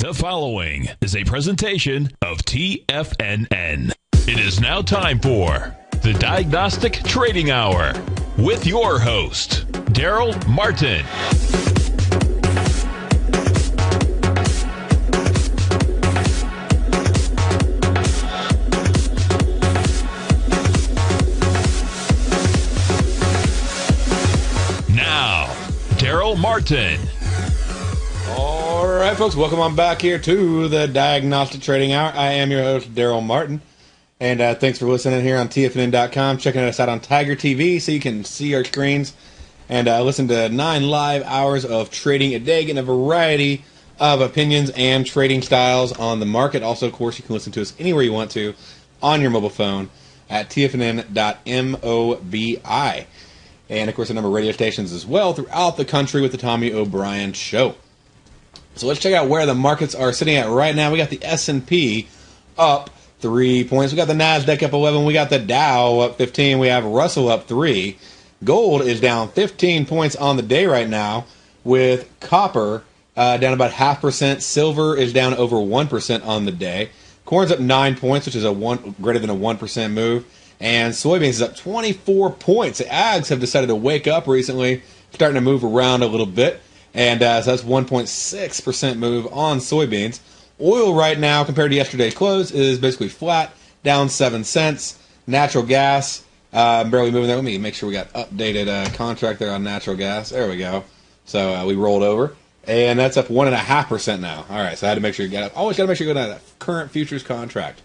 The following is a presentation of TFNN. It is now time for the Diagnostic Trading Hour with your host, Darrell Martin. Now, Darrell Martin. All right, folks, welcome on back here to the Diagnostic Trading Hour. I am your host, Darrell Martin, and thanks for listening here on TFNN.com, checking us out on Tiger TV so you can see our screens and listen to 9 live hours of trading a day, getting a variety of opinions and trading styles on the market. Also, of course, you can listen to us anywhere you want to on your mobile phone at TFNN.mobi. And, of course, a number of radio stations as well throughout the country with the Tommy O'Brien Show. So let's check out where the markets are sitting at right now. We got the S&P up 3 points. We got the Nasdaq up 11. We got the Dow up 15. We have Russell up 3. Gold is down 15 points on the day right now, with copper down about 0.5%. Silver is down over 1% on the day. Corn's up 9 points, which is greater than a 1% move. And soybeans is up 24 points. The ags have decided to wake up recently, starting to move around a little bit. And so that's 1.6% move on soybeans. Oil right now, compared to yesterday's close, is basically flat, down 7 cents. Natural gas, barely moving there. Let me make sure we got updated contract there on natural gas. There we go. So we rolled over. And that's up 1.5% now. All right, so I had to make sure you got it. Always got to make sure you go down to that current futures contract.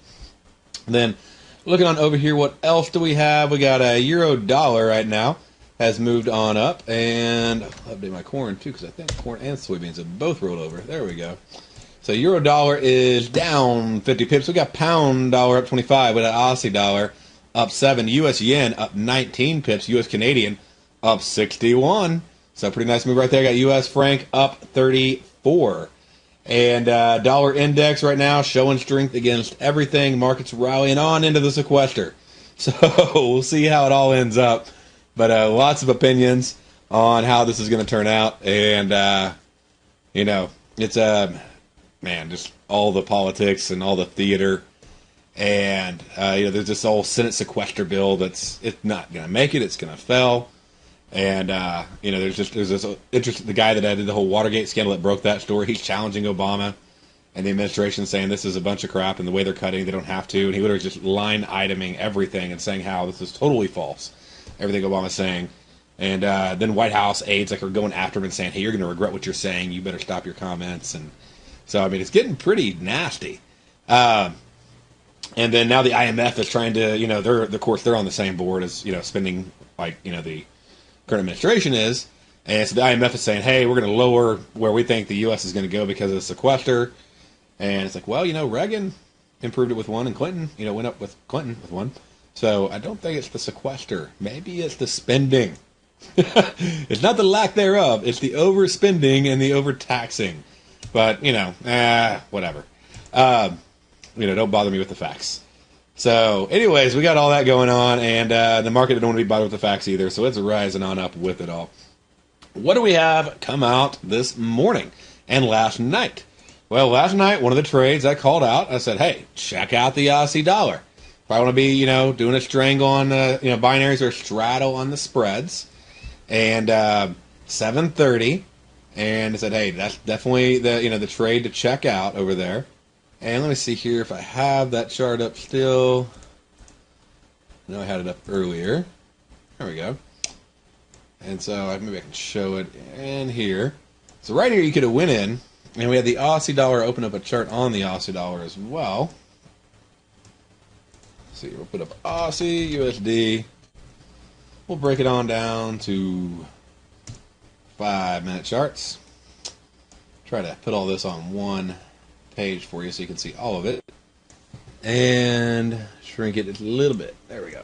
And then looking on over here, what else do we have? We got a euro dollar right now. Has moved on up, and I'll update my corn too, because I think corn and soybeans have both rolled over. There we go. So euro dollar is down 50 pips. We got pound dollar up 25. We got Aussie dollar up 7. US yen up 19 pips. US Canadian up 61. So pretty nice move right there. Got US franc up 34. And dollar index right now showing strength against everything. Markets rallying on into the sequester. So we'll see how it all ends up. But lots of opinions on how this is going to turn out. And, it's, just all the politics and all the theater. And, there's this whole Senate sequester bill it's not going to make it. It's going to fail. And, there's this interest. The guy that did the whole Watergate scandal that broke that story, he's challenging Obama and the administration, saying this is a bunch of crap and the way they're cutting, they don't have to. And he literally just line iteming everything and saying how this is totally false. Everything Obama's saying. And then White House aides are going after him and saying, hey, you're going to regret what you're saying. You better stop your comments. And so, it's getting pretty nasty. And then now the IMF is trying to, of course, they're on the same board as, spending like, the current administration is. And so the IMF is saying, hey, we're going to lower where we think the U.S. is going to go because of the sequester. And it's like, well, Reagan improved it with one, and Clinton, went up with Clinton with one. So I don't think it's the sequester. Maybe it's the spending. It's not the lack thereof. It's the overspending and the overtaxing. But, whatever. Don't bother me with the facts. So, anyways, we got all that going on, and the market didn't want to be bothered with the facts either, so it's rising on up with it all. What do we have come out this morning and last night? Well, last night, one of the trades I called out, I said, hey, check out the Aussie dollar. If I want to be, doing a strangle on, binaries or straddle on the spreads, and 7:30, and I said, hey, that's definitely the trade to check out over there. And let me see here if I have that chart up still. No, I had it up earlier. There we go. And so maybe I can show it in here. So right here you could have went in, and we had the Aussie dollar open up a chart on the Aussie dollar as well. See, we'll put up Aussie, USD. We'll break it on down to 5-minute charts. Try to put all this on one page for you so you can see all of it. And shrink it a little bit. There we go.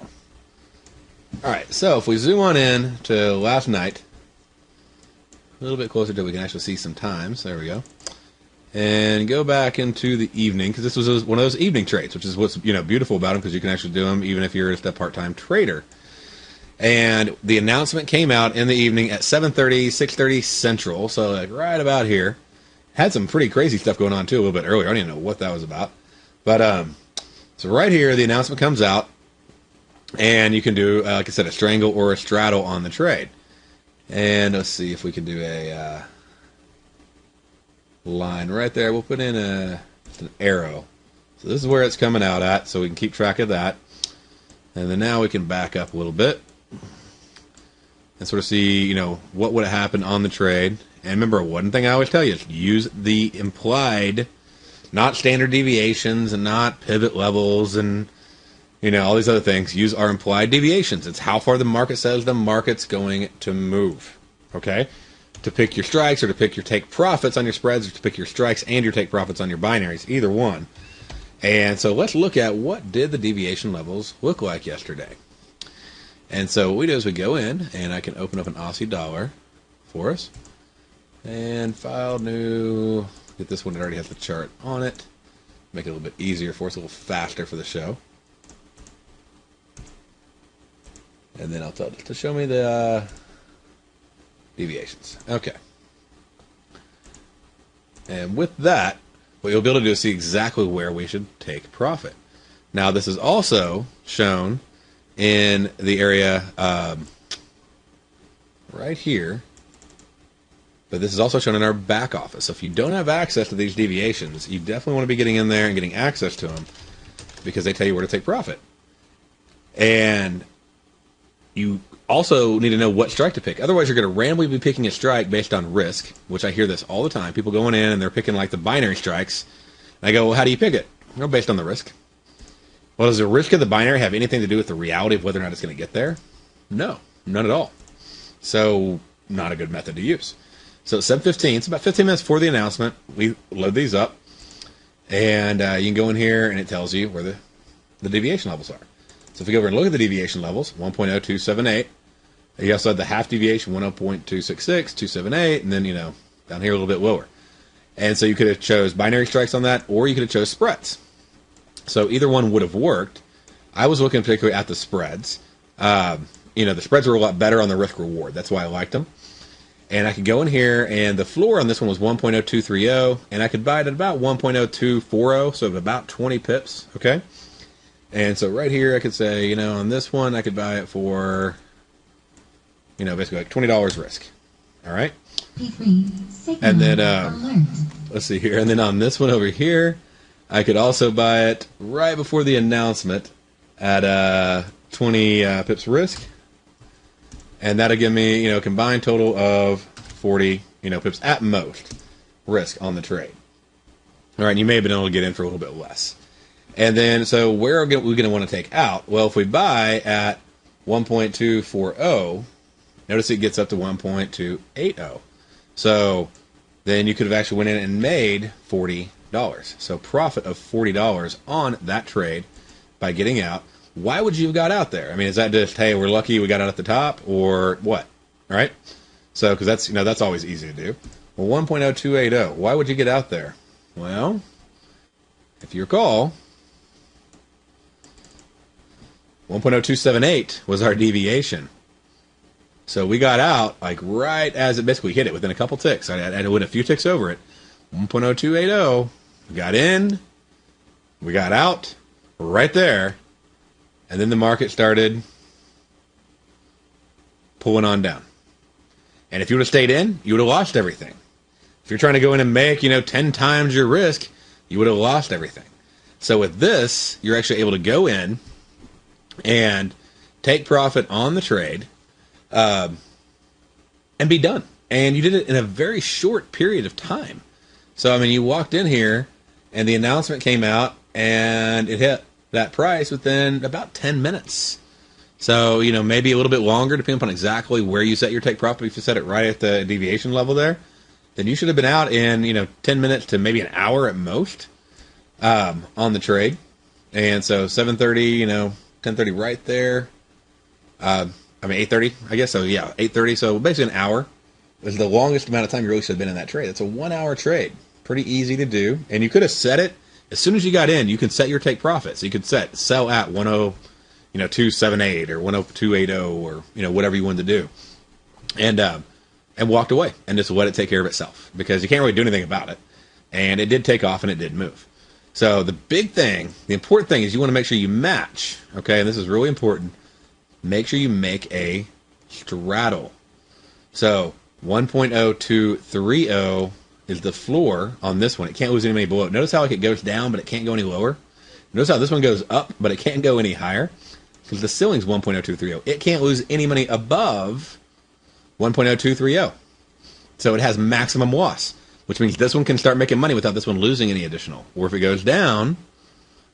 All right, so if we zoom on in to last night, a little bit closer till we can actually see some times. There we go. And go back into the evening, because this was one of those evening trades, which is what's beautiful about them, because you can actually do them even if you're just a part-time trader. And the announcement came out in the evening at 7:30, 6:30 Central, so like right about here. had some pretty crazy stuff going on too a little bit earlier. I don't even know what that was about. But so right here, the announcement comes out, and you can do, like I said, a strangle or a straddle on the trade. And let's see if we can do a line right there. We'll put in an arrow. So this is where it's coming out at, so we can keep track of that. And then now we can back up a little bit and sort of see, what would have happened on the trade. And remember, one thing I always tell you is use the implied, not standard deviations and not pivot levels and, all these other things. Use our implied deviations. It's how far the market says the market's going to move, okay? To pick your strikes or to pick your take profits on your spreads or to pick your strikes and your take profits on your binaries, either one. And so let's look at what did the deviation levels look like yesterday. And so what we do is we go in, and I can open up an Aussie dollar for us. And file new, get this one that already has the chart on it. Make it a little bit easier for us, a little faster for the show. And then I'll tell it to show me the deviations. Okay. And with that, what you'll be able to do is see exactly where we should take profit. Now, this is also shown in the area right here, but this is also shown in our back office. So if you don't have access to these deviations, you definitely want to be getting in there and getting access to them because they tell you where to take profit. And you also need to know what strike to pick. Otherwise, you're going to randomly be picking a strike based on risk, which I hear this all the time. People going in and they're picking like the binary strikes. And I go, well, how do you pick it? Well, based on the risk. Well, does the risk of the binary have anything to do with the reality of whether or not it's going to get there? No, none at all. So, not a good method to use. So, 7:15, it's about 15 minutes before the announcement. We load these up. And you can go in here and it tells you where the deviation levels are. So if we go over and look at the deviation levels, 1.0278. You also had the half deviation, 10.266, 278, and then, down here a little bit lower. And so you could have chose binary strikes on that, or you could have chose spreads. So either one would have worked. I was looking particularly at the spreads. The spreads were a lot better on the risk reward. That's why I liked them. And I could go in here, and the floor on this one was 1.0230, and I could buy it at about 1.0240, so about 20 pips, okay? And so right here, I could say, on this one, I could buy it for, basically like $20 risk. All right? And then, let's see here. And then on this one over here, I could also buy it right before the announcement at 20 pips risk. And that'll give me, a combined total of 40, pips at most risk on the trade. All right, and you may have been able to get in for a little bit less. And then, so where are we going to want to take out? Well, if we buy at 1.240, notice it gets up to 1.280. So then you could have actually went in and made $40. So profit of $40 on that trade by getting out. Why would you have got out there? I mean, is that just, hey, we're lucky we got out at the top, or what? All right? So, because that's, that's always easy to do. Well, 1.0280, why would you get out there? Well, if you recall, 1.0278 was our deviation. So we got out like right as it basically hit it within a couple ticks. I went a few ticks over it. 1.0280, we got in, we got out right there, and then the market started pulling on down. And if you would have stayed in, you would have lost everything. If you're trying to go in and make, 10 times your risk, you would have lost everything. So with this, you're actually able to go in and take profit on the trade and be done. And you did it in a very short period of time. So, I mean, you walked in here and the announcement came out and it hit that price within about 10 minutes. So, maybe a little bit longer depending upon exactly where you set your take profit. If you set it right at the deviation level there, then you should have been out in, 10 minutes to maybe an hour at most on the trade. And so 7:30, 10:30 right there. 8:30, I guess. So, yeah, 8:30. So basically an hour is the longest amount of time you really should have been in that trade. It's a 1 hour trade. Pretty easy to do. And you could have set it as soon as you got in. You can set your take profit. So you could sell at 278 or 10280 or, whatever you wanted to do. And and walked away and just let it take care of itself because you can't really do anything about it. And it did take off and it did move. So the important thing is you want to make sure you match, okay? And this is really important. Make sure you make a straddle. So 1.0230 is the floor on this one. It can't lose any money below. Notice how it goes down, but it can't go any lower. Notice how this one goes up, but it can't go any higher because the ceiling's 1.0230. It can't lose any money above 1.0230. So it has maximum loss, which means this one can start making money without this one losing any additional. Or if it goes down,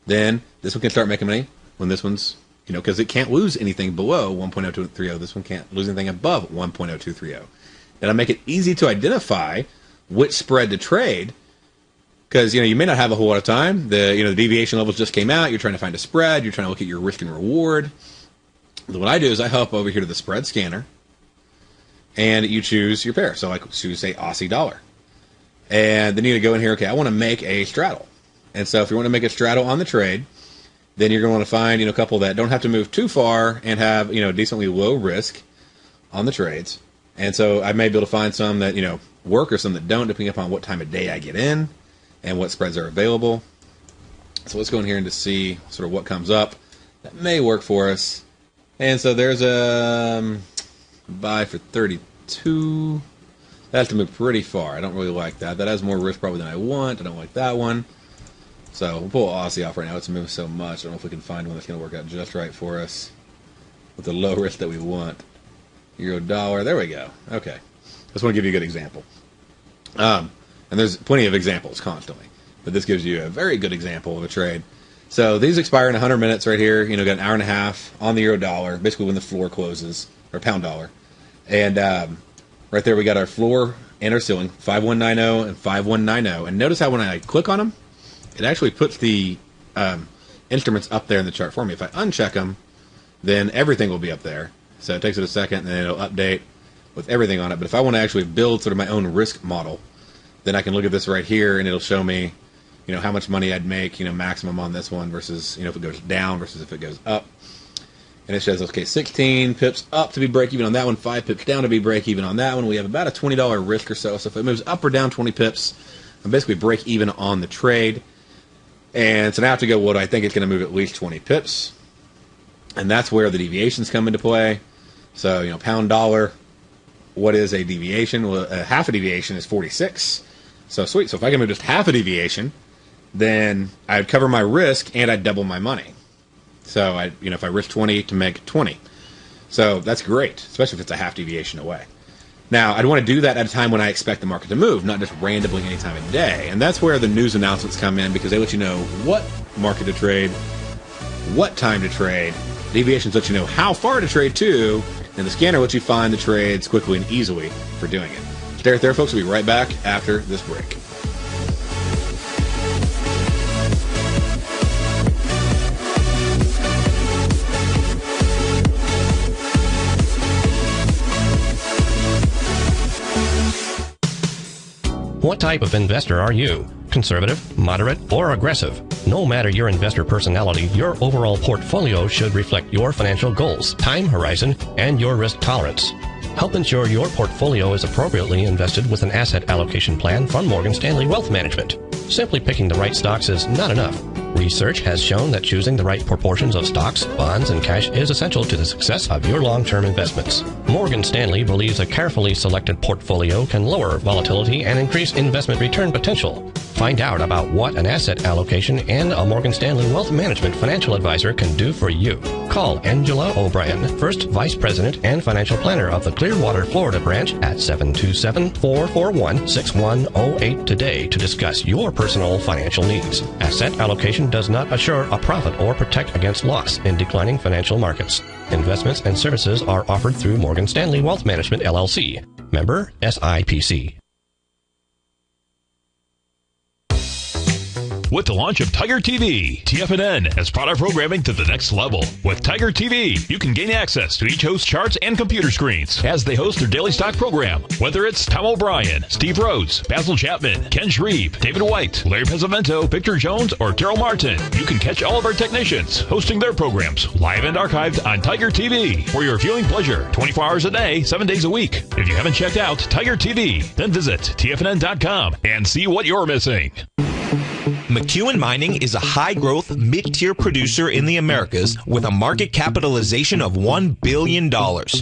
then this one can start making money when this one's, because it can't lose anything below 1.0230. This one can't lose anything above 1.0230. That'll make it easy to identify which spread to trade because, you may not have a whole lot of time. The deviation levels just came out. You're trying to find a spread. You're trying to look at your risk and reward. What I do is I hop over here to the spread scanner and you choose your pair. So I choose, say, Aussie dollar. And then you go in here, okay, I want to make a straddle. And so if you want to make a straddle on the trade, then you're going to want to find, a couple that don't have to move too far and have, decently low risk on the trades. And so I may be able to find some that, work or some that don't, depending upon what time of day I get in and what spreads are available. So let's go in here and just see sort of what comes up. That may work for us. And so there's a buy for 32. That has to move pretty far. I don't really like that. That has more risk probably than I want. I don't like that one. So we'll pull Aussie off right now. It's moving so much. I don't know if we can find one that's going to work out just right for us with the low risk that we want. Euro dollar. There we go. Okay. Just want to give you a good example. And there's plenty of examples constantly. But this gives you a very good example of a trade. So these expire in 100 minutes right here. Got an hour and a half on the euro dollar, basically when the floor closes, or pound dollar. And right there we got our floor and our ceiling, 5190 and 5190. And notice how when I click on them, it actually puts the instruments up there in the chart for me. If I uncheck them, then everything will be up there. So it takes it a second, and then it'll update with everything on it. But if I want to actually build sort of my own risk model, then I can look at this right here, and it'll show me, how much money I'd make, maximum on this one versus, if it goes down versus if it goes up. And it shows, okay, 16 pips up to be break even on that one, 5 pips down to be break even on that one. We have about a $20 risk or so. So if it moves up or down 20 pips, I'm basically break even on the trade. And so now I have to go, what do I think it's going to move at least 20 pips? And that's where the deviations come into play. So, pound dollar, what is a deviation? Well, half a deviation is 46. So sweet. So if I can move just half a deviation, then I'd cover my risk and I'd double my money. So if I risk 20 to make 20. So that's great, especially if it's a half deviation away. Now, I'd want to do that at a time when I expect the market to move, not just randomly any time of day. And that's where the news announcements come in because they let you know what market to trade, what time to trade. Deviations let you know how far to trade to, and the scanner lets you find the trades quickly and easily for doing it. Stay right there, folks. We'll be right back after this break. What type of investor are you? Conservative, moderate, or aggressive? No matter your investor personality, your overall portfolio should reflect your financial goals, time horizon, and your risk tolerance. Help ensure your portfolio is appropriately invested with an asset allocation plan from Morgan Stanley Wealth Management. Simply picking the right stocks is not enough. Research has shown that choosing the right proportions of stocks, bonds, and cash is essential to the success of your long-term investments. Morgan Stanley believes a carefully selected portfolio can lower volatility and increase investment return potential. Find out about what an asset allocation and a Morgan Stanley Wealth Management financial advisor can do for you. Call Angela O'Brien, First Vice President and Financial Planner of the Clearwater, Florida branch at 727-441-6108 today to discuss your personal financial needs. Asset allocation does not assure a profit or protect against loss in declining financial markets. Investments and services are offered through Morgan Stanley Wealth Management, LLC. Member SIPC. with the launch of Tiger TV. TFNN has brought our programming to the next level. With Tiger TV, you can gain access to each host's charts and computer screens as they host their daily stock program. Whether it's Tom O'Brien, Steve Rhodes, Basil Chapman, Ken Shreve, David White, Larry Pesavento, Victor Jones, or Darrell Martin, you can catch all of our technicians hosting their programs live and archived on Tiger TV for your viewing pleasure 24 hours a day, 7 days a week. If you haven't checked out Tiger TV, then visit TFNN.com and see what you're missing. McEwen Mining is a high-growth, mid-tier producer in the Americas with a market capitalization of $1 billion.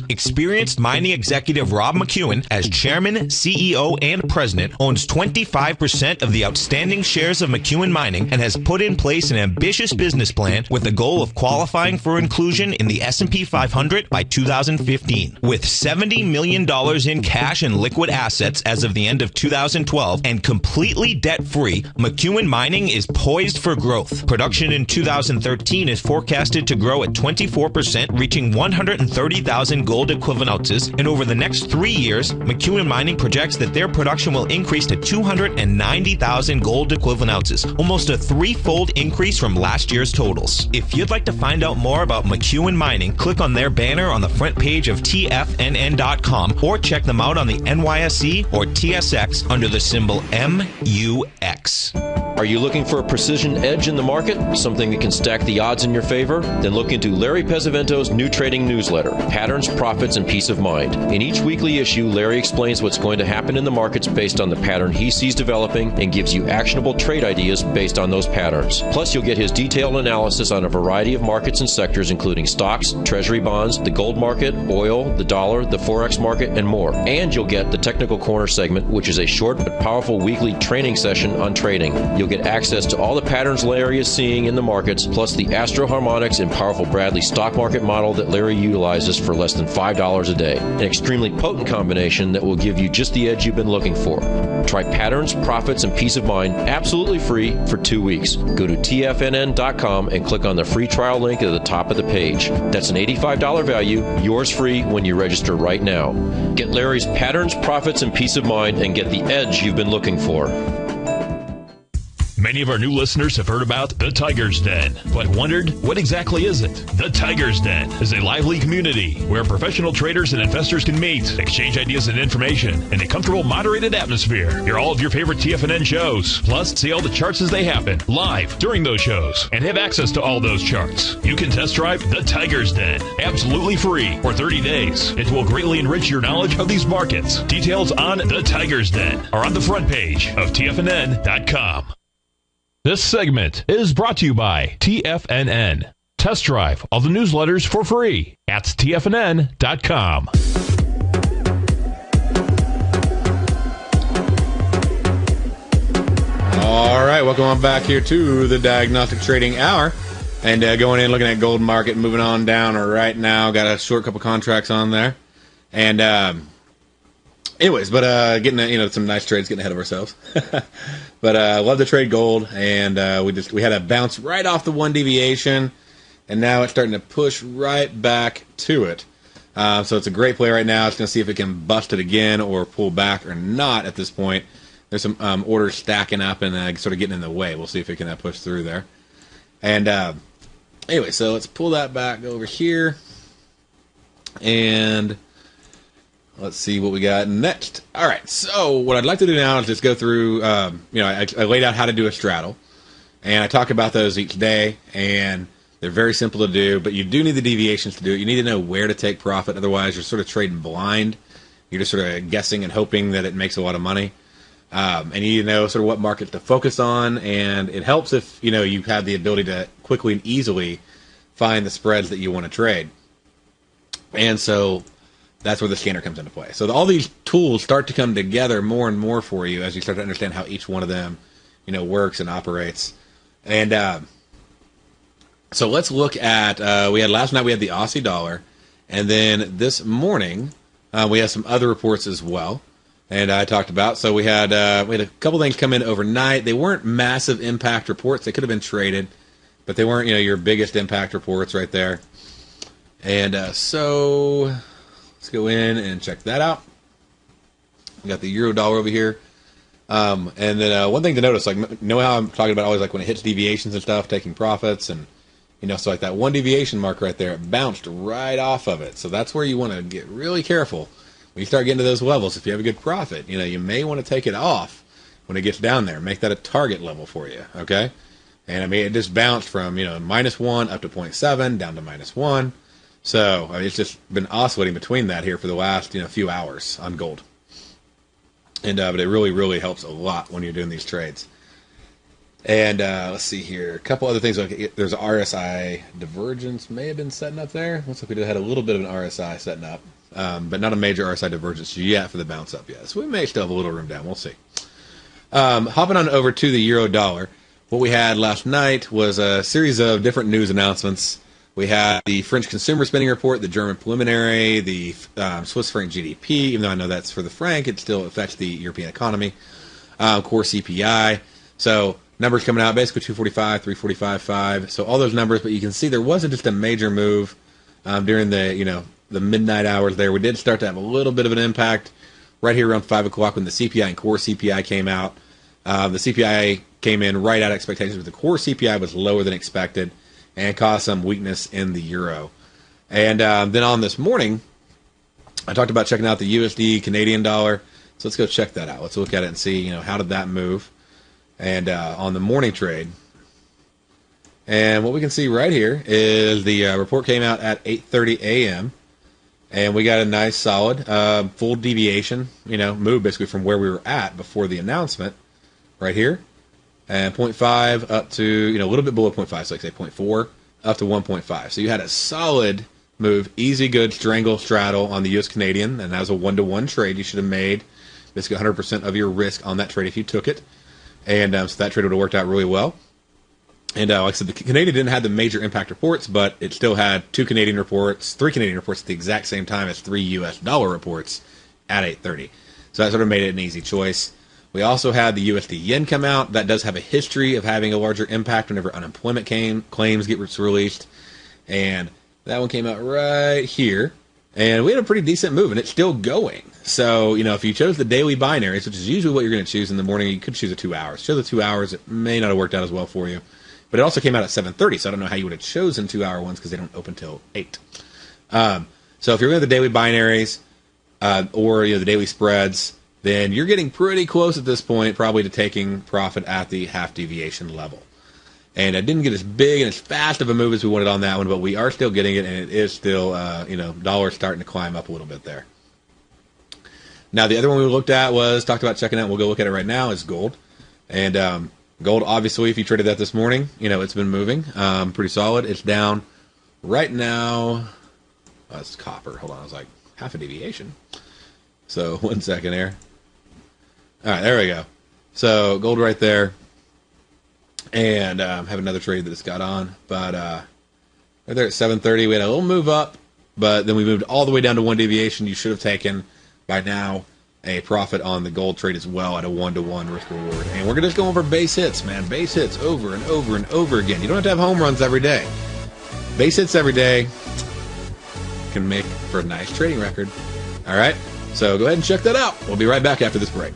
Experienced mining executive Rob McEwen, as chairman, CEO, and president, owns 25% of the outstanding shares of McEwen Mining and has put in place an ambitious business plan with the goal of qualifying for inclusion in the S&P 500 by 2015. With $70 million in cash and liquid assets as of the end of 2012 and completely debt-free, McEwen Mining is poised for growth. Production in 2013 is forecasted to grow at 24%, reaching 130,000 gold equivalent ounces, and over the next 3 years, McEwen Mining projects that their production will increase to 290,000 gold equivalent ounces, almost a threefold increase from last year's totals. If you'd like to find out more about McEwen Mining, click on their banner on the front page of TFNN.com or check them out on the NYSE or TSX under the symbol MUX. Are you looking for a precision edge in the market? Something that can stack the odds in your favor? Then look into Larry Pesavento's new trading newsletter, Patterns, Profits, and Peace of Mind. In each weekly issue, Larry explains what's going to happen in the markets based on the pattern he sees developing and gives you actionable trade ideas based on those patterns. Plus, you'll get his detailed analysis on a variety of markets and sectors, including stocks, treasury bonds, the gold market, oil, the dollar, the forex market, and more. And you'll get the Technical Corner segment, which is a short but powerful weekly training session on trading. You'll get access to all the patterns Larry is seeing in the markets, plus the Astro Harmonics and powerful Bradley stock market model that Larry utilizes for less than $5 a day. An extremely potent combination that will give you just the edge you've been looking for. Try Patterns, Profits, and Peace of Mind absolutely free for 2 weeks. Go to TFNN.com and click on the free trial link at the top of the page. That's an $85 value, yours free when you register right now. Get Larry's Patterns, Profits, and Peace of Mind and get the edge you've been looking for. Many of our new listeners have heard about the Tiger's Den, but wondered, what exactly is it? The Tiger's Den is a lively community where professional traders and investors can meet, exchange ideas and information in a comfortable, moderated atmosphere. Hear all of your favorite TFNN shows, plus see all the charts as they happen live during those shows, and have access to all those charts. You can test drive the Tiger's Den absolutely free for 30 days. It will greatly enrich your knowledge of these markets. Details on the Tiger's Den are on the front page of TFNN.com. This segment is brought to you by TFNN. Test drive all the newsletters for free at TFNN.com. All right, welcome on back here to the Diagnostic Trading Hour. And going in, looking at gold market, moving on down right now. Got a short couple contracts on there. And getting some nice trades, getting ahead of ourselves. But love to trade gold, and we had a bounce right off the one deviation, and now it's starting to push right back to it. So it's a great play right now. It's going to see if it can bust it again or pull back or not at this point. There's some orders stacking up and sort of getting in the way. We'll see if it can push through there. And anyway, so let's pull that back over here, and let's see what we got next. All right, so what I'd like to do now is just go through, I laid out how to do a straddle, and I talk about those each day, and they're very simple to do, but you do need the deviations to do it. You need to know where to take profit, otherwise you're sort of trading blind. You're just sort of guessing and hoping that it makes a lot of money. And you need to know sort of what market to focus on, and it helps if, you have the ability to quickly and easily find the spreads that you want to trade. And so that's where the scanner comes into play. So all these tools start to come together more and more for you as you start to understand how each one of them, works and operates. And so let's look at, last night we had the Aussie dollar, and then this morning we had some other reports as well. And I talked about, so we had a couple things come in overnight. They weren't massive impact reports. They could have been traded, but they weren't, your biggest impact reports right there. And so let's go in and check that out. We got the euro dollar over here. And then one thing to notice, like, know how I'm talking about always, like, when it hits deviations and stuff, taking profits, and, you know, so like that one deviation mark right there, it bounced right off of it. So that's where you want to get really careful when you start getting to those levels. If you have a good profit, you know, you may want to take it off when it gets down there. Make that a target level for you, okay? And, I mean, it just bounced from, you know, -1 up to 0.7, down to -1. So, I mean, it's just been oscillating between that here for the last, you know, few hours on gold. And but it really, really helps a lot when you're doing these trades. And let's see here. A couple other things. Like, there's an RSI divergence may have been setting up there. Looks like we had a little bit of an RSI setting up, but not a major RSI divergence yet for the bounce up yet. So we may still have a little room down. We'll see. Hopping on over to the euro dollar. What we had last night was a series of different news announcements. We had the French consumer spending report, the German preliminary, the Swiss franc GDP. Even though I know that's for the franc, it still affects the European economy. Core CPI. So numbers coming out, basically 245, 345.5. So all those numbers, but you can see there wasn't just a major move during the, you know, the midnight hours there. We did start to have a little bit of an impact right here around 5 o'clock when the CPI and core CPI came out. The CPI came in right at expectations, but the core CPI was lower than expected and caused some weakness in the euro. And then on this morning, I talked about checking out the USD Canadian dollar. So let's go check that out. Let's look at it and see, you know, how did that move. And on the morning trade. And what we can see right here is the report came out at 8:30 a.m. And we got a nice solid full deviation, you know, move basically from where we were at before the announcement right here. And 0.5 up to, you know, a little bit below 0.5, so like say 0.4 up to 1.5. So you had a solid move, easy, good strangle straddle on the U.S. Canadian, and that was a 1-to-1 trade. You should have made basically 100% of your risk on that trade if you took it. And so that trade would have worked out really well. And like I said, the Canadian didn't have the major impact reports, but it still had 3 Canadian reports at the exact same time as 3 U.S. dollar reports at 8:30. So that sort of made it an easy choice. We also had the USD yen come out. That does have a history of having a larger impact whenever unemployment claims get released. And that one came out right here. And we had a pretty decent move, and it's still going. So, you know, if you chose the daily binaries, which is usually what you're going to choose in the morning, you could choose the 2 hours. Choose the 2 hours, it may not have worked out as well for you. But it also came out at 7:30, so I don't know how you would have chosen 2-hour ones because they don't open till 8. So if you're going to the daily binaries or, you know, the daily spreads, then you're getting pretty close at this point probably to taking profit at the half deviation level. And it didn't get as big and as fast of a move as we wanted on that one, but we are still getting it, and it is still, you know, dollar starting to climb up a little bit there. Now, the other one we looked at was, talked about checking out, we'll go look at it right now, is gold. And gold, obviously, if you traded that this morning, you know, it's been moving pretty solid. It's down right now. Oh, it's copper. Hold on, I was like, half a deviation. So, 1 second here. All right, there we go. So, gold right there. And have another trade that it's got on. But right there at 7:30, we had a little move up, but then we moved all the way down to 1 deviation. You should have taken, by now, a profit on the gold trade as well at a 1-to-1 risk reward. And we're going to just go over base hits, man. Base hits over and over and over again. You don't have to have home runs every day. Base hits every day can make for a nice trading record. All right? So go ahead and check that out. We'll be right back after this break.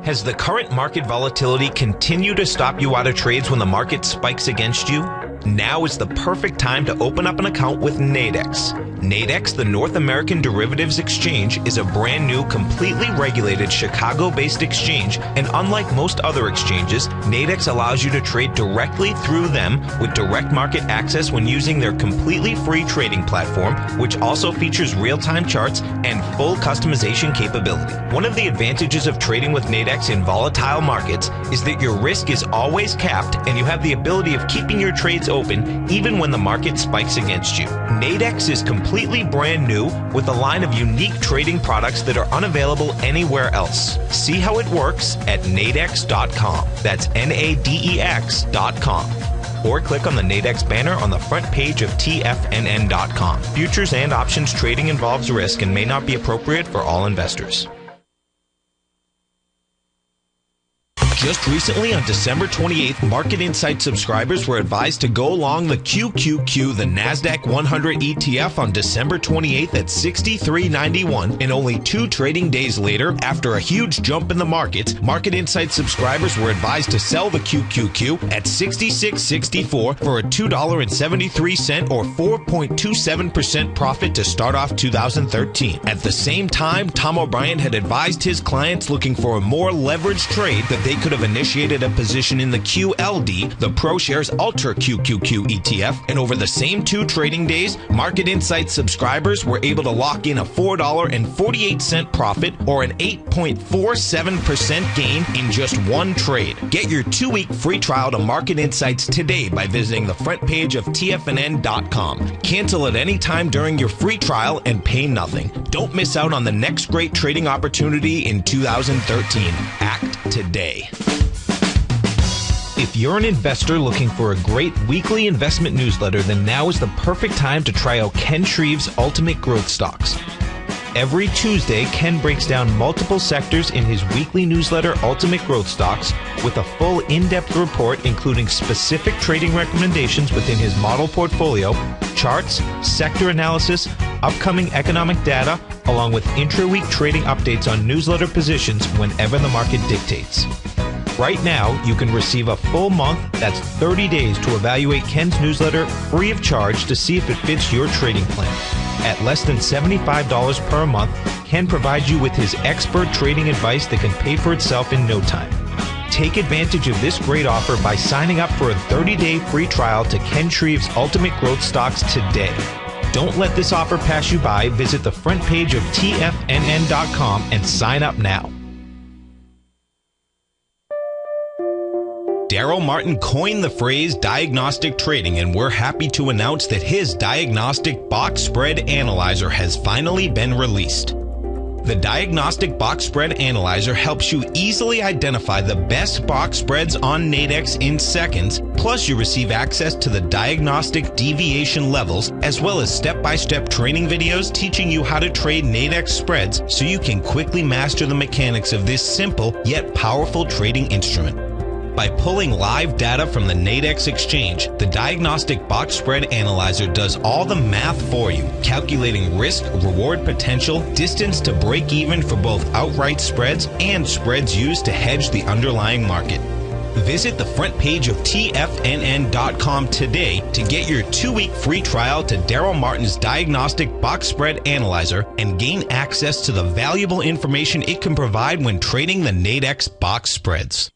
Has the current market volatility continued to stop you out of trades when the market spikes against you? Now is the perfect time to open up an account with Nadex. Nadex, the North American Derivatives Exchange, is a brand new, completely regulated Chicago-based exchange, and unlike most other exchanges, Nadex allows you to trade directly through them with direct market access when using their completely free trading platform, which also features real-time charts and full customization capability. One of the advantages of trading with Nadex in volatile markets is that your risk is always capped and you have the ability of keeping your trades open even when the market spikes against you. Nadex is completely brand new with a line of unique trading products that are unavailable anywhere else. See how it works at nadex.com. That's Nadex.com. Or click on the Nadex banner on the front page of TFNN.com. Futures and options trading involves risk and may not be appropriate for all investors. Just recently, on December 28th, Market Insight subscribers were advised to go long the QQQ, the Nasdaq 100 ETF, on December 28th at $63.91, and only 2 trading days later, after a huge jump in the markets, Market Insight subscribers were advised to sell the QQQ at $66.64 for a $2.73 or 4.27% profit to start off 2013. At the same time, Tom O'Brien had advised his clients looking for a more leveraged trade that they could have initiated a position in the QLD, the ProShares Ultra QQQ ETF, and over the same 2 trading days, Market Insight subscribers were able to lock in a $4.48 profit or an 8.47% gain in just 1 trade. Get your 2-week free trial to Market Insights today by visiting the front page of TFNN.com. Cancel at any time during your free trial and pay nothing. Don't miss out on the next great trading opportunity in 2013. Act today. If you're an investor looking for a great weekly investment newsletter, then now is the perfect time to try out Ken Shreve's Ultimate Growth Stocks. Every Tuesday, Ken breaks down multiple sectors in his weekly newsletter, Ultimate Growth Stocks, with a full in-depth report including specific trading recommendations within his model portfolio, charts, sector analysis, upcoming economic data, along with intra-week trading updates on newsletter positions whenever the market dictates. Right now, you can receive a full month, that's 30 days, to evaluate Ken's newsletter free of charge to see if it fits your trading plan. At less than $75 per month, Ken provides you with his expert trading advice that can pay for itself in no time. Take advantage of this great offer by signing up for a 30-day free trial to Ken Shreve's Ultimate Growth Stocks today. Don't let this offer pass you by. Visit the front page of TFNN.com and sign up now. Darrell Martin coined the phrase diagnostic trading, and we're happy to announce that his Diagnostic Box Spread Analyzer has finally been released. The Diagnostic Box Spread Analyzer helps you easily identify the best box spreads on Nadex in seconds, plus you receive access to the diagnostic deviation levels, as well as step-by-step training videos teaching you how to trade Nadex spreads so you can quickly master the mechanics of this simple yet powerful trading instrument. By pulling live data from the Nadex exchange, the Diagnostic Box Spread Analyzer does all the math for you, calculating risk, reward potential, distance to break even for both outright spreads and spreads used to hedge the underlying market. Visit the front page of TFNN.com today to get your 2-week free trial to Darrell Martin's Diagnostic Box Spread Analyzer and gain access to the valuable information it can provide when trading the Nadex box spreads.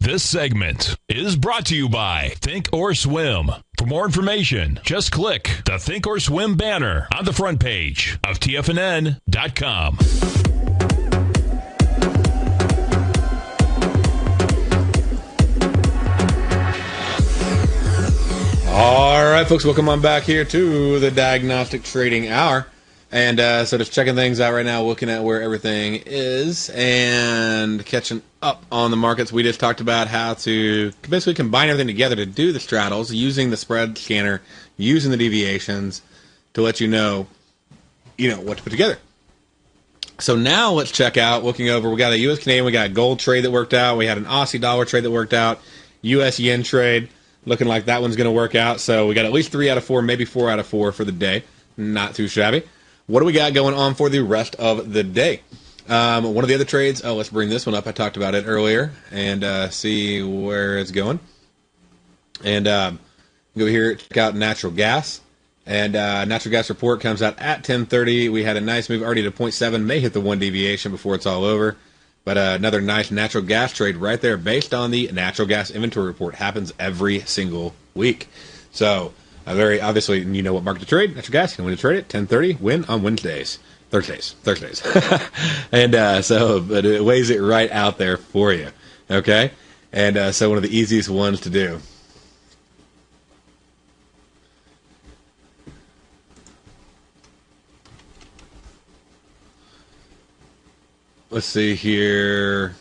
This segment is brought to you by Think or Swim. For more information, just click the Think or Swim banner on the front page of TFNN.com. All right, folks, welcome on back here to the Diagnostic Trading Hour. And so just checking things out right now, looking at where everything is and catching up on the markets. We just talked about how to basically combine everything together to do the straddles, using the spread scanner, using the deviations to let you know what to put together. So now let's check out, looking over, we got a U.S. Canadian, we got a gold trade that worked out, we had an Aussie dollar trade that worked out, U.S. yen trade, looking like that one's going to work out. So we got at least 3 out of 4, maybe 4 out of 4 for the day. Not too shabby. What do we got going on for the rest of the day? One of the other trades, let's bring this one up. I talked about it earlier and see where it's going. And go here, check out natural gas. And natural gas report comes out at 10:30. We had a nice move already to 0.7, may hit the 1 deviation before it's all over. But another nice natural gas trade right there based on the natural gas inventory report. Happens every single week. So very obviously, you know what market to trade. Natural gas, you can win to trade it. 10:30, win on Thursdays. And but it lays it right out there for you. Okay? And so one of the easiest ones to do. Let's see here.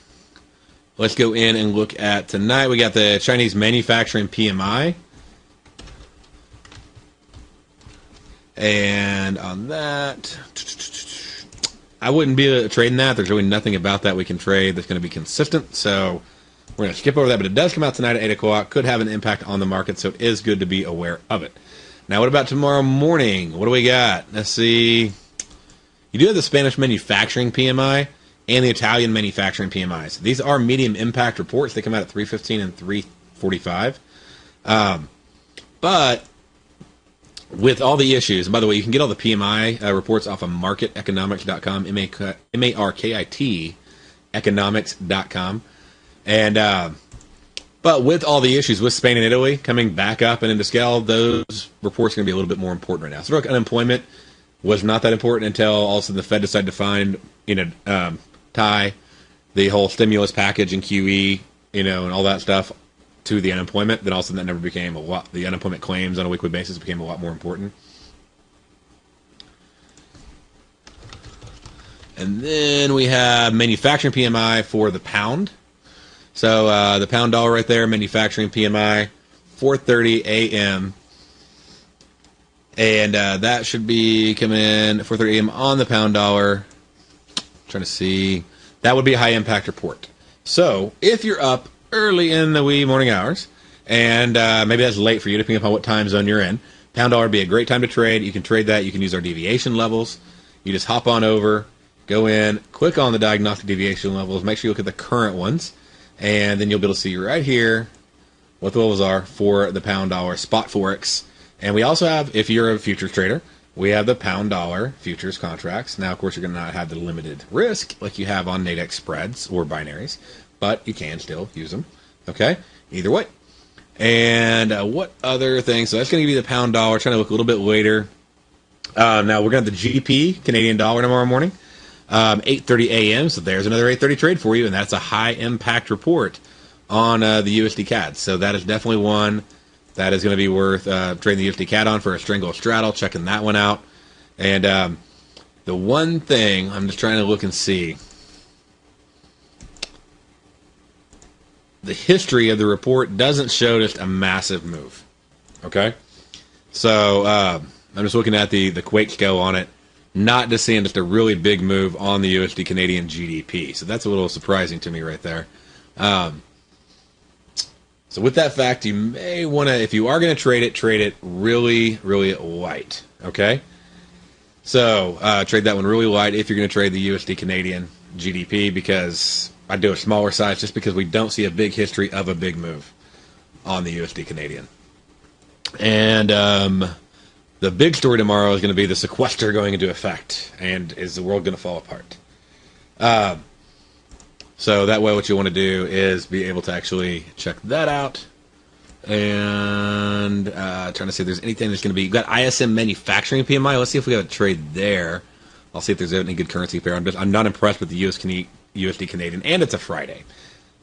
Let's go in and look at tonight. We got the Chinese manufacturing PMI. And on that, I wouldn't be trading that. There's really nothing about that we can trade that's going to be consistent. So We're going to skip over that, but it does come out tonight at 8 o'clock. Could have an impact on the market, so it is good to be aware of it. Now, what about tomorrow morning? What do we got? Let's see. You do have the Spanish manufacturing PMI and the Italian manufacturing PMIs. These are medium impact reports. They come out at 315 and 345. But with all the issues, and by the way, you can get all the PMI reports off of marketeconomics.com, M-A-R-K-I-T, economics.com. And but with all the issues with Spain and Italy coming back up and into scale, those reports are going to be a little bit more important right now. So unemployment was not that important until all of a sudden the Fed decided to find, tie the whole stimulus package and QE, and all that stuff to the unemployment. Then all of a sudden that never became a lot. The unemployment claims on a weekly basis became a lot more important. And then we have manufacturing PMI for the pound. So the pound dollar right there, manufacturing PMI, 4:30 a.m. And that should be coming in at 4:30 a.m. on the pound dollar. Trying to see. That would be a high impact report. So if you're up early in the wee morning hours, and maybe that's late for you, depending upon what time zone you're in, pound dollar would be a great time to trade. You can trade that. You can use our deviation levels. You just hop on over, go in, click on the diagnostic deviation levels, make sure you look at the current ones, and then you'll be able to see right here what the levels are for the pound dollar spot forex. And we also have, if you're a futures trader, we have the pound dollar futures contracts. Now, of course, you're going to not have the limited risk like you have on Nadex spreads or binaries, but you can still use them. Okay, either way. And what other things? So that's going to give you the pound dollar. Trying to look a little bit later. Now we're going to have the GBP, Canadian dollar, tomorrow morning. 8:30 a.m. So there's another 8:30 trade for you, and that's a high impact report on the USD CAD. So that is definitely one that is going to be worth trading the USD CAD on for a strangle straddle. Checking that one out. And the one thing I'm just trying to look and see, the history of the report doesn't show just a massive move. Okay, so I'm just looking at the Quake scale on it. Not just seeing just a really big move on the USD Canadian GDP. So that's a little surprising to me right there. So with that fact, you may want to, if you are going to trade it really, really light. Okay? So trade that one really light if you're going to trade the USD Canadian GDP, because I do a smaller size just because we don't see a big history of a big move on the USD Canadian. And the big story tomorrow is going to be the sequester going into effect, and is the world going to fall apart? So that way what you want to do is be able to actually check that out. And trying to see if there's anything that's going to be... You've got ISM manufacturing PMI. Let's see if we have a trade there. I'll see if there's any good currency pair. I'm not impressed with the USD Canadian, and it's a Friday.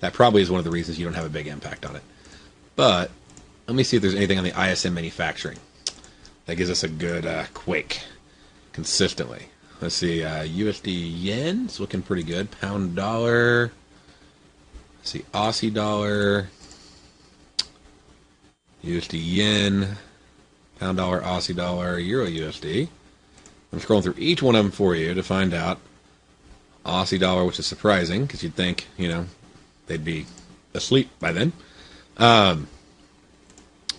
That probably is one of the reasons you don't have a big impact on it. But let me see if there's anything on the ISM manufacturing that gives us a good quake consistently. Let's see, USD yen is looking pretty good. Pound dollar. Let's see, Aussie dollar. USD yen. Pound dollar, Aussie dollar, Euro USD. I'm scrolling through each one of them for you to find out. Aussie dollar, which is surprising because you'd think, they'd be asleep by then. Well,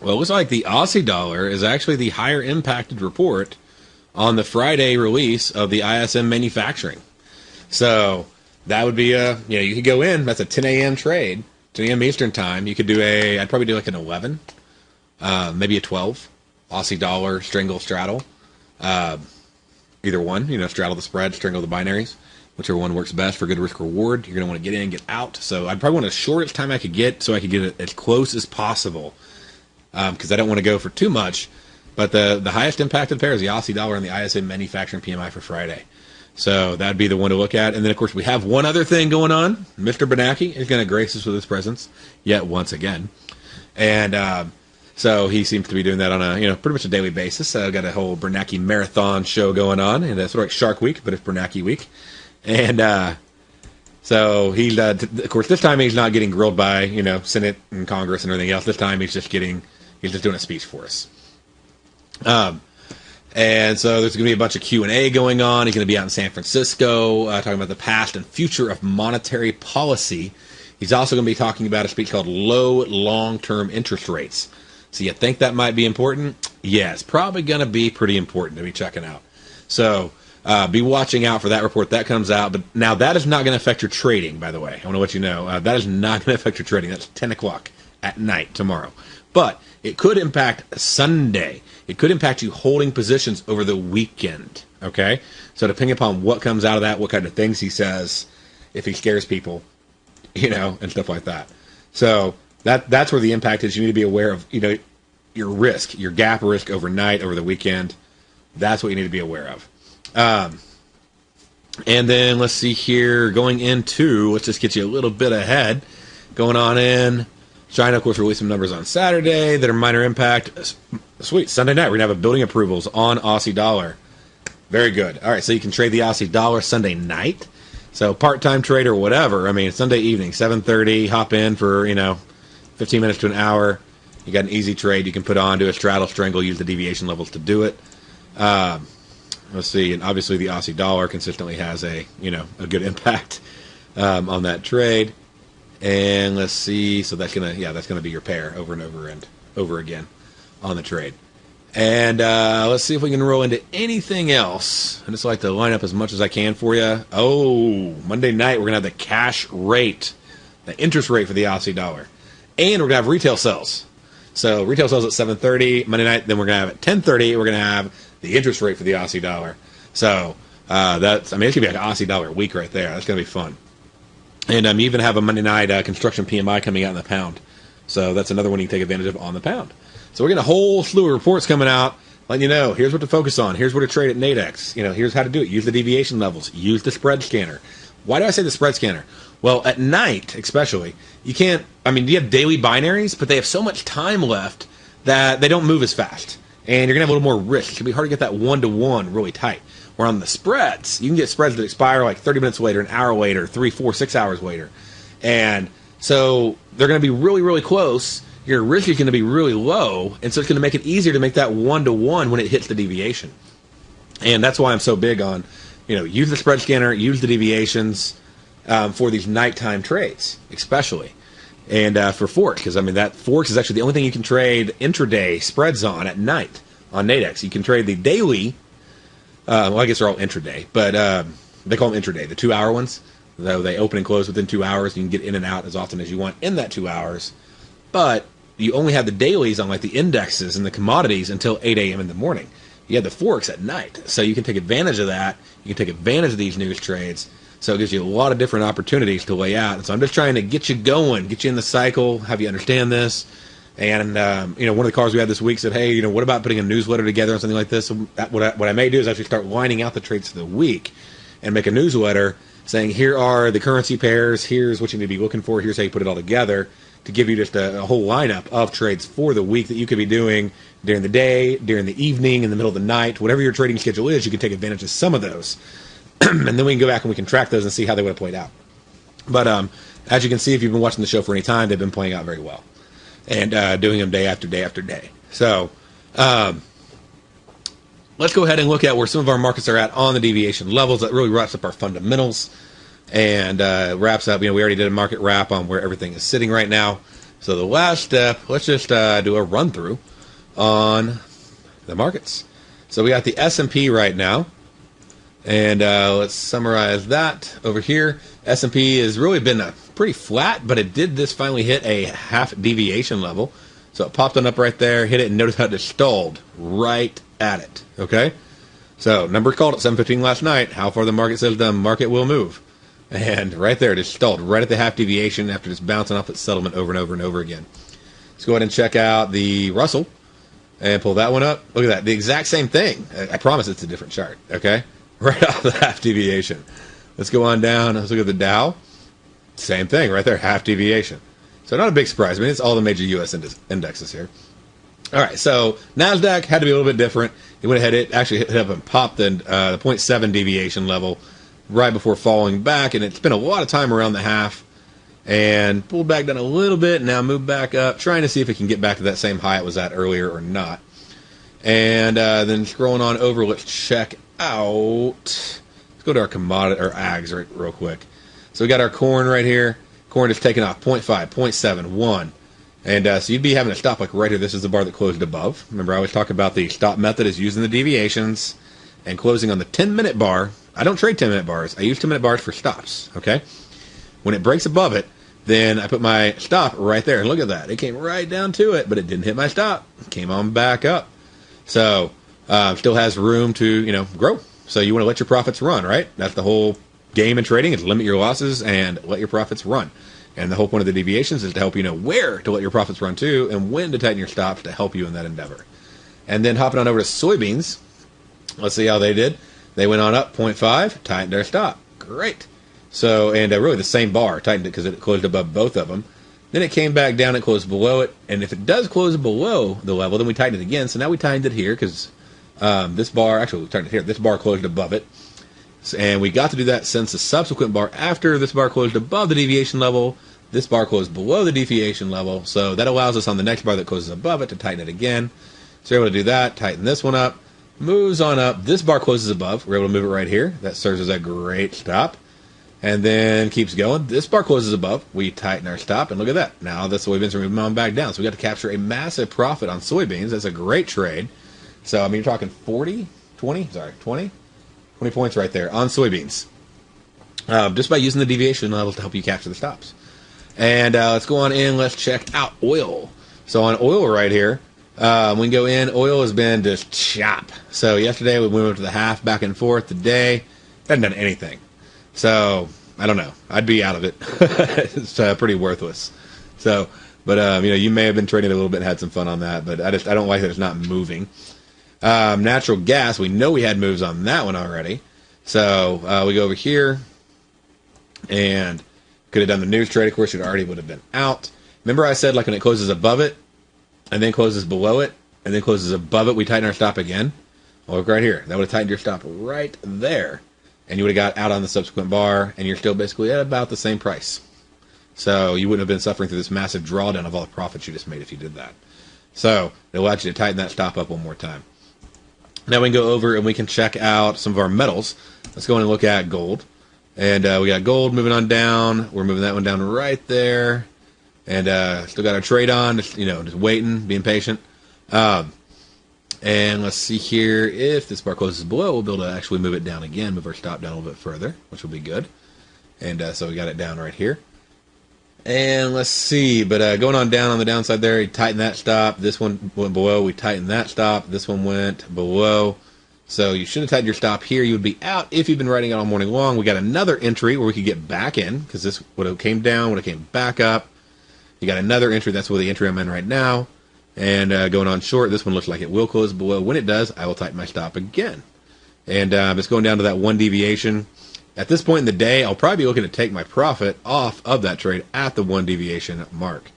it looks like the Aussie dollar is actually the higher impacted report on the Friday release of the ISM manufacturing. So that would be you could go in. That's a 10 a.m. trade, 10 a.m. Eastern time. You could do I'd probably do like an 11, maybe a 12 Aussie dollar strangle straddle. Either one, straddle the spread, strangle the binaries. Whichever one works best for good risk reward. You're going to want to get in, get out. So I'd probably want the shortest time I could get so I could get it as close as possible. Because I don't want to go for too much. But the highest impacted pair is the Aussie dollar and the ISM manufacturing PMI for Friday. So that'd be the one to look at. And then, of course, we have one other thing going on. Mr. Bernanke is going to grace us with his presence yet once again. And so he seems to be doing that on a pretty much a daily basis. I've got a whole Bernanke marathon show going on. And it's sort of like Shark Week, but it's Bernanke Week. And so he, of course, this time he's not getting grilled by, Senate and Congress and everything else. This time he's just doing a speech for us. And so there's going to be a bunch of Q&A going on. He's going to be out in San Francisco talking about the past and future of monetary policy He's also going to be talking about a speech called Low Long-Term Interest Rates. So you think that might be important? Yeah, it's probably going to be pretty important to be checking out. So be watching out for that report. That comes out. But now that is not going to affect your trading, by the way. I want to let you know. That is not going to affect your trading. That's 10 o'clock at night tomorrow. But it could impact Sunday. It could impact you holding positions over the weekend. Okay? So depending upon what comes out of that, what kind of things he says, if he scares people, and stuff like that. So that's where the impact is. You need to be aware of, your risk, your gap risk overnight, over the weekend. That's what you need to be aware of. And then let's see here, let's just get you a little bit ahead. Going on in, China, of course, released some numbers on Saturday that are minor impact. Sweet. Sunday night, we're going to have a building approvals on Aussie dollar. Very good. All right, so you can trade the Aussie dollar Sunday night. So part-time trade or whatever. I mean, Sunday evening, 7:30, hop in for, 15 minutes to an hour. You got an easy trade you can put on, do a straddle, strangle, use the deviation levels to do it. Let's see, and obviously the Aussie dollar consistently has a good impact on that trade. And let's see, so that's gonna be your pair over and over and over again on the trade. And let's see if we can roll into anything else. I just like to line up as much as I can for you. Oh, Monday night we're going to have the cash rate, the interest rate for the Aussie dollar. And we're going to have retail sales. So retail sales at 7:30 Monday night. Then we're going to have at 10:30, we're going to have the interest rate for the Aussie dollar. So it's going to be like an Aussie dollar week right there. That's going to be fun. And you even have a Monday night construction PMI coming out in the pound. So that's another one you can take advantage of on the pound. So we're getting a whole slew of reports coming out, letting you know, here's what to focus on, here's where to trade at Nadex, here's how to do it, use the deviation levels, use the spread scanner. Why do I say the spread scanner? Well, at night, especially, you have daily binaries, but they have so much time left that they don't move as fast. And you're going to have a little more risk. It's going to be hard to get that 1-to-1 really tight. Where on the spreads, you can get spreads that expire like 30 minutes later, an hour later, 3, 4, 6 hours later. And so they're going to be really, really close. Your risk is going to be really low, and so it's going to make it easier to make that 1-to-1 when it hits the deviation. And that's why I'm so big on, use the spread scanner, use the deviations for these nighttime trades, especially. And for Forex, because, that Forex is actually the only thing you can trade intraday spreads on at night on Nadex. You can trade the daily, I guess they're all intraday, but they call them intraday, the 2-hour ones. Though they open and close within 2 hours, you can get in and out as often as you want in that 2 hours. But you only have the dailies on like the indexes and the commodities until 8 a.m. in the morning. You have the Forex at night. So you can take advantage of that. You can take advantage of these news trades. So it gives you a lot of different opportunities to lay out. And so I'm just trying to get you going, get you in the cycle, have you understand this. And, one of the callers we had this week said, hey, what about putting a newsletter together or something like this? So what I may do is actually start lining out the trades for the week and make a newsletter saying, here are the currency pairs, here's what you need to be looking for, here's how you put it all together, to give you just a whole lineup of trades for the week that you could be doing during the day, during the evening, in the middle of the night. Whatever your trading schedule is, you can take advantage of some of those. And then we can go back and we can track those and see how they would have played out. But as you can see, if you've been watching the show for any time, they've been playing out very well. And doing them day after day after day. So let's go ahead and look at where some of our markets are at on the deviation levels. That really wraps up our fundamentals. And wraps up, we already did a market wrap on where everything is sitting right now. So the last step, let's just do a run through on the markets. So we got the S&P right now, and let's summarize that over here. S&P has really been pretty flat, but it did this finally hit a half deviation level. So it popped on up right there, hit it, and notice how it just stalled right at it. Okay, so numbers called at 7:15 last night. How far the market says the market will move. And right there, it just stalled right at the half deviation after just bouncing off its settlement over and over and over again. Let's go ahead and check out the Russell and pull that one up. Look at that. The exact same thing. I promise it's a different chart, okay? Right off the half deviation. Let's go on down. Let's look at the Dow. Same thing right there, half deviation. So not a big surprise. It's all the major U.S. indexes here. All right, so NASDAQ had to be a little bit different. It went ahead, it actually hit up and popped the 0.7 deviation level right before falling back, and it spent a lot of time around the half and pulled back down a little bit, now moved back up, trying to see if it can get back to that same high it was at earlier or not. And then scrolling on over, let's check out, let's go to our commodity, or ags real quick. So we got our corn right here. corn is taking off 0.5, 0.7, 1. And so you'd be having a stop like right here. This is the bar that closed above. Remember, I always talk about the stop method is using the deviations and closing on the 10-minute bar. I don't trade 10-minute bars. I use 10-minute bars for stops, okay? When it breaks above it, then I put my stop right there. And look at that. It came right down to it, but it didn't hit my stop. It came on back up. So still has room to, grow. So you want to let your profits run, right? That's the whole game in trading, is limit your losses and let your profits run. And the whole point of the deviations is to help you know where to let your profits run to and when to tighten your stops to help you in that endeavor. And then hopping on over to soybeans, let's see how they did. They went on up 0.5, tightened their stop. Great. So, and really the same bar, tightened it because it closed above both of them. Then it came back down and closed below it. And if it does close below the level, then we tighten it again. So now we tightened it here because this bar, actually we tightened it here, this bar closed above it. And we got to do that since the subsequent bar after this bar closed above the deviation level, this bar closed below the deviation level. So that allows us on the next bar that closes above it to tighten it again. So we're able to do that, tighten this one up, moves on up. This bar closes above. We're able to move it right here. That serves as a great stop. And then keeps going. This bar closes above. We tighten our stop, and look at that. Now the soybeans are moving on back down. So we got to capture a massive profit on soybeans. That's a great trade. So, I mean, you're talking 20 points right there on soybeans. Just by using the deviation level to help you capture the stops. And let's go on in. Let's check out oil. So on oil right here, we can go in. Oil has been just chop. So yesterday we went up to the half, back and forth. Today, hasn't done anything. So I don't know. I'd be out of it. It's pretty worthless. So, but you may have been trading a little bit and had some fun on that. But I don't like that it's not moving. Natural gas, we know we had moves on that one already. So we go over here and could have done the news trade. Of course, it already would have been out. Remember I said like when it closes above it and then closes below it and then closes above it, we tighten our stop again. Well, look right here. That would have tightened your stop right there. And you would have got out on the subsequent bar, and you're still basically at about the same price. So you wouldn't have been suffering through this massive drawdown of all the profits you just made if you did that. So it allows you to tighten that stop up one more time. Now we can go over and we can check out some of our metals. Let's go in and look at gold. And we got gold moving on down. We're moving that one down right there. And still got our trade on, just waiting, being patient. And let's see here. If this bar closes below, we'll be able to actually move it down again, move our stop down a little bit further, which will be good. And so we got it down right here. And let's see. But going on down on the downside there, he tightened that stop. This one went below. We tightened that stop. This one went below. So you should have tightened your stop here. You would be out if you've been riding it all morning long. We got another entry where we could get back in because this would have came down, would have came back up. You got another entry. That's where the entry I'm in right now. And going on short, this one looks like it will close below. When it does, I will tighten my stop again. And it's going down to that one deviation. At this point in the day, I'll probably be looking to take my profit off of that trade at the one deviation mark.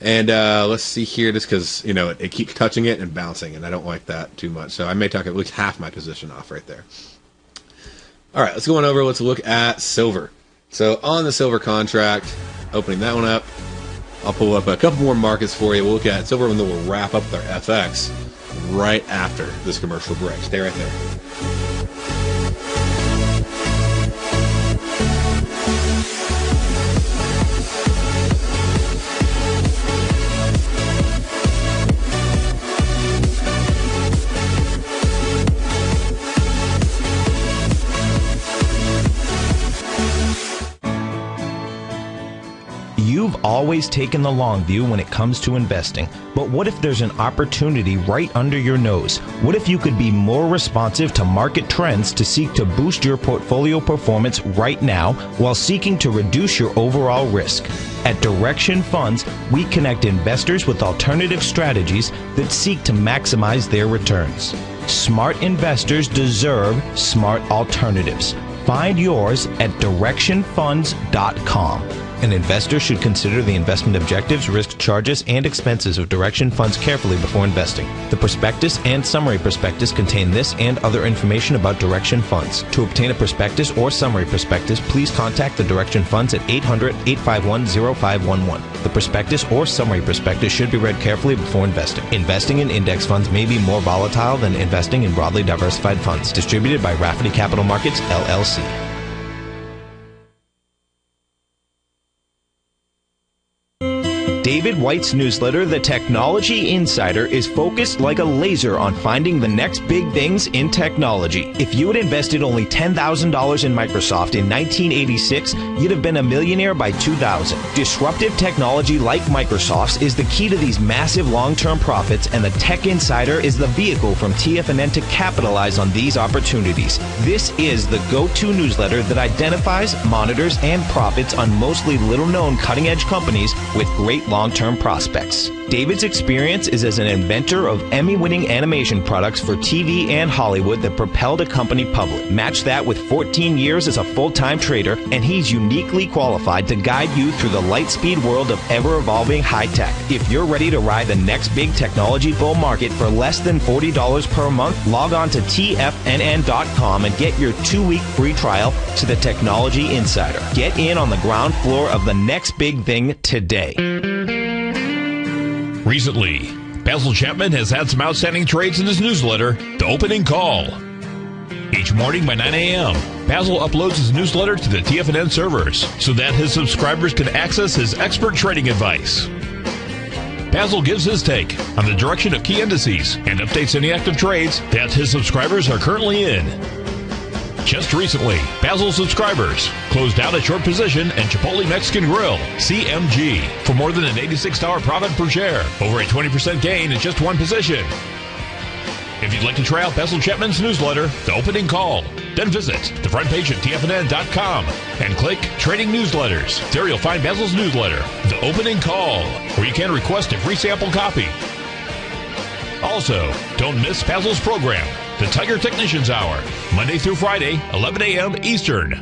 And let's see here, just because it keeps touching it and bouncing, and I don't like that too much. So I may take at least half my position off right there. All right, let's go on over. Let's look at silver. So on the silver contract, opening that one up. I'll pull up a couple more markets for you. We'll look at silver, and then we'll wrap up with our FX right after this commercial break. Stay right there. You've always taken the long view when it comes to investing, but what if there's an opportunity right under your nose? What if you could be more responsive to market trends to seek to boost your portfolio performance right now while seeking to reduce your overall risk? At Direction Funds, we connect investors with alternative strategies that seek to maximize their returns. Smart investors deserve smart alternatives. Find yours at directionfunds.com. An investor should consider the investment objectives, risk charges, and expenses of Direction Funds carefully before investing. The prospectus and summary prospectus contain this and other information about Direction Funds. To obtain a prospectus or summary prospectus, please contact the Direction Funds at 800-851-0511. The prospectus or summary prospectus should be read carefully before investing. Investing in index funds may be more volatile than investing in broadly diversified funds. Distributed by Rafferty Capital Markets, LLC. David White's newsletter, The Technology Insider, is focused like a laser on finding the next big things in technology. If you had invested only $10,000 in Microsoft in 1986, you'd have been a millionaire by 2000. Disruptive technology like Microsoft's is the key to these massive long-term profits, and the Tech Insider is the vehicle from TFNN to capitalize on these opportunities. This is the go-to newsletter that identifies, monitors, and profits on mostly little-known cutting-edge companies with great long-term prospects. David's experience is as an inventor of Emmy-winning animation products for TV and Hollywood that propelled a company public. Match that with 14 years as a full-time trader, and he's uniquely qualified to guide you through the light-speed world of ever-evolving high-tech. If you're ready to ride the next big technology bull market for less than $40 per month, log on to TFNN.com and get your 2-week free trial to the Technology Insider. Get in on the ground floor of the next big thing today. Recently, Basil Chapman has had some outstanding trades in his newsletter, The Opening Call. Each morning by 9 a.m., Basil uploads his newsletter to the TFNN servers so that his subscribers can access his expert trading advice. Basil gives his take on the direction of key indices and updates any active trades that his subscribers are currently in. Just recently, Basil subscribers closed out a short position in Chipotle Mexican Grill, CMG, for more than an $86 profit per share, over a 20% gain in just one position. If you'd like to try out Basil Chapman's newsletter, The Opening Call, then visit the front page of TFNN.com and click Trading Newsletters. There you'll find Basil's newsletter, The Opening Call, where you can request a free sample copy. Also, don't miss Basil's program, The Tiger Technicians Hour, Monday through Friday, 11 a.m. Eastern,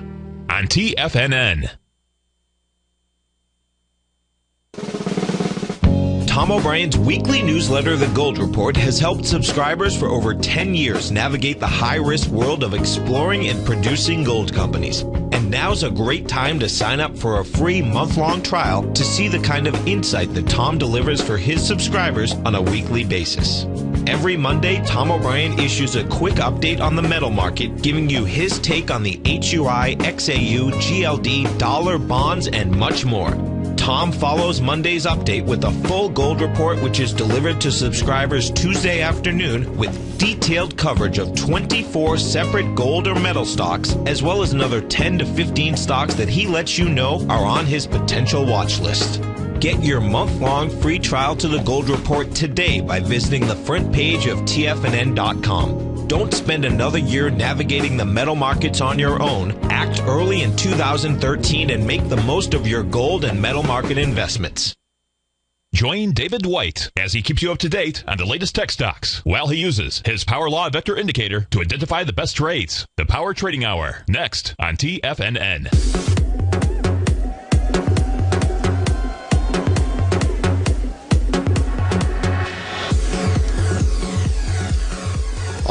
on TFNN. Tom O'Brien's weekly newsletter, The Gold Report, has helped subscribers for over 10 years navigate the high-risk world of exploring and producing gold companies. And now's a great time to sign up for a free month-long trial to see the kind of insight that Tom delivers for his subscribers on a weekly basis. Every Monday, Tom O'Brien issues a quick update on the metal market, giving you his take on the HUI, XAU, GLD, dollar, bonds, and much more. Tom follows Monday's update with a full gold report, which is delivered to subscribers Tuesday afternoon with detailed coverage of 24 separate gold or metal stocks, as well as another 10 to 15 stocks that he lets you know are on his potential watch list. Get your month-long free trial to the Gold Report today by visiting the front page of TFNN.com. Don't spend another year navigating the metal markets on your own. Act early in 2013 and make the most of your gold and metal market investments. Join David White as he keeps you up to date on the latest tech stocks while he uses his Power Law Vector Indicator to identify the best trades. The Power Trading Hour, next on TFNN.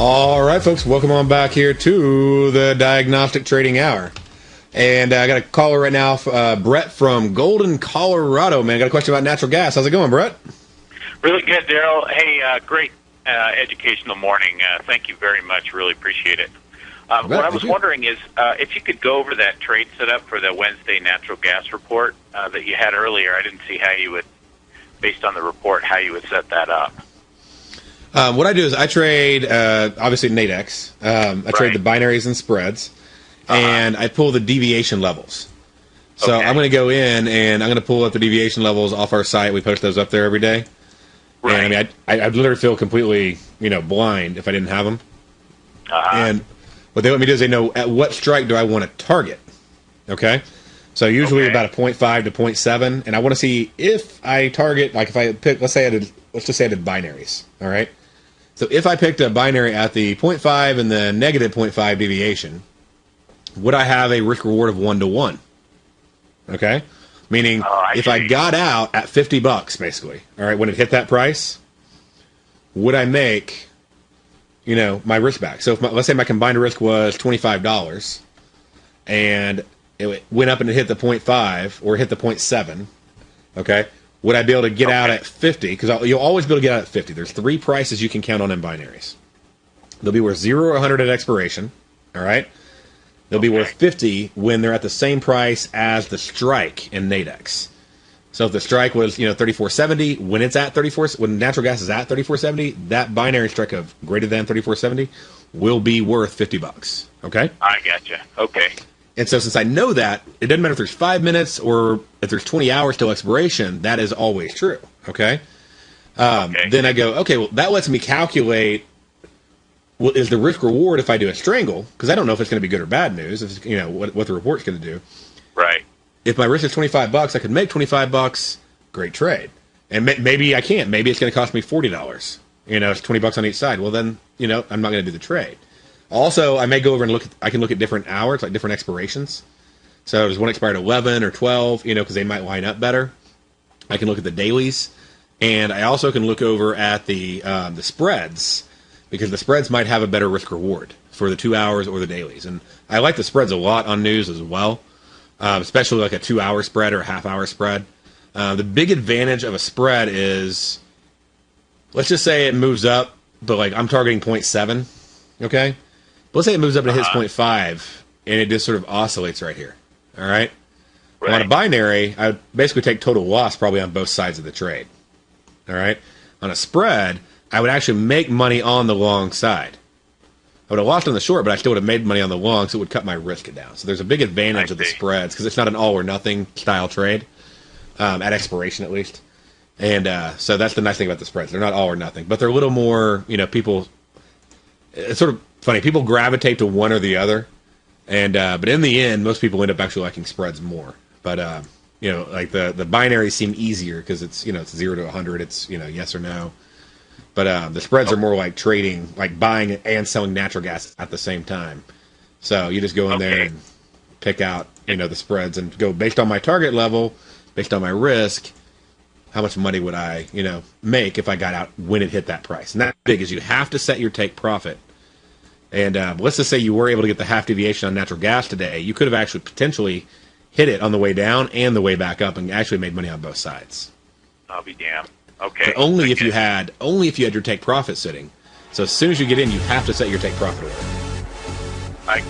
All right, folks, welcome on back here to the Diagnostic Trading Hour. And I got a caller right now, Brett from Golden, Colorado. Man, I got a question about natural gas. How's it going, Brett? Really good, Darrell. Hey, great educational morning. Thank you very much. Really appreciate it. What I was wondering is if you could go over that trade setup for the Wednesday natural gas report that you had earlier. I didn't see how you would, based on the report, how you would set that up. What I do is I trade, obviously, Nadex. I trade the binaries and spreads, and I pull the deviation levels. So I'm going to go in, and I'm going to pull up the deviation levels off our site. We post those up there every day. Right. And I mean, I'd literally feel completely, blind if I didn't have them. And what they let me do is they know at what strike do I want to target. Okay? So usually about a 0.5 to 0.7, and I want to see if I target, like if I pick, let's just say I did binaries, all right? So if I picked a binary at the 0.5 and the negative 0.5 deviation, would I have a risk reward of 1-to-1? Okay? Meaning, if I got out at $50, basically, all right, when it hit that price, would I make, my risk back? So if let's say my combined risk was $25, and it went up and it hit the 0.5 or hit the 0.7, okay? Would I be able to get out at 50? Because you'll always be able to get out at 50. There's 3 prices you can count on in binaries. They'll be worth 0 or 100 at expiration, all right? They'll be worth 50 when they're at the same price as the strike in Nadex. So if the strike was, 34.70, when it's at when natural gas is at 34.70, that binary strike of greater than 34.70 will be worth $50. Okay? I gotcha. Okay. And so since I know that, it doesn't matter if there's 5 minutes or if there's 20 hours till expiration, that is always true. Okay? Then I go, okay, well, that lets me calculate, well, is the risk reward if I do a strangle? Because I don't know if it's going to be good or bad news, if it's, what the report's going to do. Right. If my risk is $25, I could make $25. Great trade. And maybe I can't. Maybe it's going to cost me $40. It's $20 on each side. Well, then, I'm not going to do the trade. Also, I may go over and I can look at different hours, like different expirations. So does one expire at 11 or 12, because they might line up better. I can look at the dailies. And I also can look over at the spreads, because the spreads might have a better risk reward for the 2 hours or the dailies. And I like the spreads a lot on news as well. Especially like a 2 hour spread or a half hour spread. The big advantage of a spread is, let's just say it moves up, but like I'm targeting 0.7, okay? But let's say it moves up and it hits 0.5, and it just sort of oscillates right here, all right? Well, on a binary, I would basically take total loss probably on both sides of the trade, all right? On a spread, I would actually make money on the long side. I would have lost on the short, but I still would have made money on the long, so it would cut my risk down. So there's a big advantage of the spreads, because it's not an all-or-nothing style trade, at expiration at least. And so that's the nice thing about the spreads. They're not all or nothing, but they're a little more, people, it's sort of funny. People gravitate to one or the other, and but in the end, most people end up actually liking spreads more. But, like the binaries seem easier because it's, it's 0 to 100. It's, yes or no. But the spreads are more like trading, like buying and selling natural gas at the same time. So you just go in there and pick out, the spreads and go based on my target level, based on my risk, how much money would I, make if I got out when it hit that price. And that's big, is you have to set your take profit. And let's just say you were able to get the half deviation on natural gas today. You could have actually potentially hit it on the way down and the way back up and actually made money on both sides. I'll be damned. Okay. But only if you had your take profit sitting. So as soon as you get in, you have to set your take profit order. I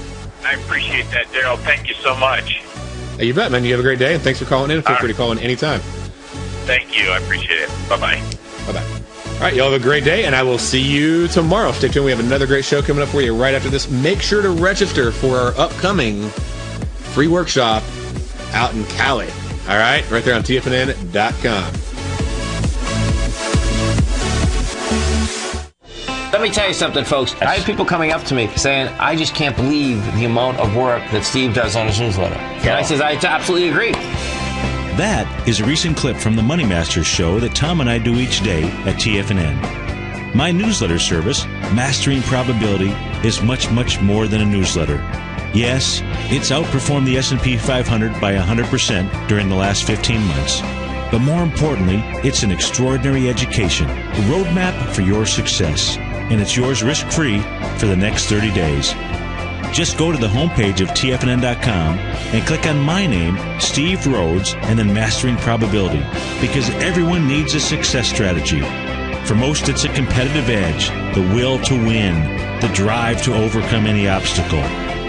appreciate that, Darrell. Thank you so much. Hey, you bet, man. You have a great day, and thanks for calling in. Feel free to call in anytime. Thank you. I appreciate it. Bye-bye. Bye-bye. All right, y'all have a great day, and I will see you tomorrow. Stay tuned. We have another great show coming up for you right after this. Make sure to register for our upcoming free workshop out in Cali. All right, right there on TFNN.com. Let me tell you something, folks. I have people coming up to me saying, I just can't believe the amount of work that Steve does on his newsletter. And I says, I absolutely agree. That is a recent clip from the Money Masters show that Tom and I do each day at TFNN. My newsletter service, Mastering Probability, is much, much more than a newsletter. Yes, it's outperformed the S&P 500 by 100% during the last 15 months. But more importantly, it's an extraordinary education, a roadmap for your success. And it's yours risk-free for the next 30 days. Just go to the homepage of TFNN.com and click on my name, Steve Rhodes, and then Mastering Probability, because everyone needs a success strategy. For most, it's a competitive edge, the will to win, the drive to overcome any obstacle.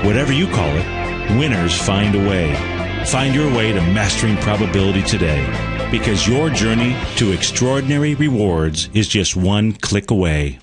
Whatever you call it, winners find a way. Find your way to Mastering Probability today, because your journey to extraordinary rewards is just one click away.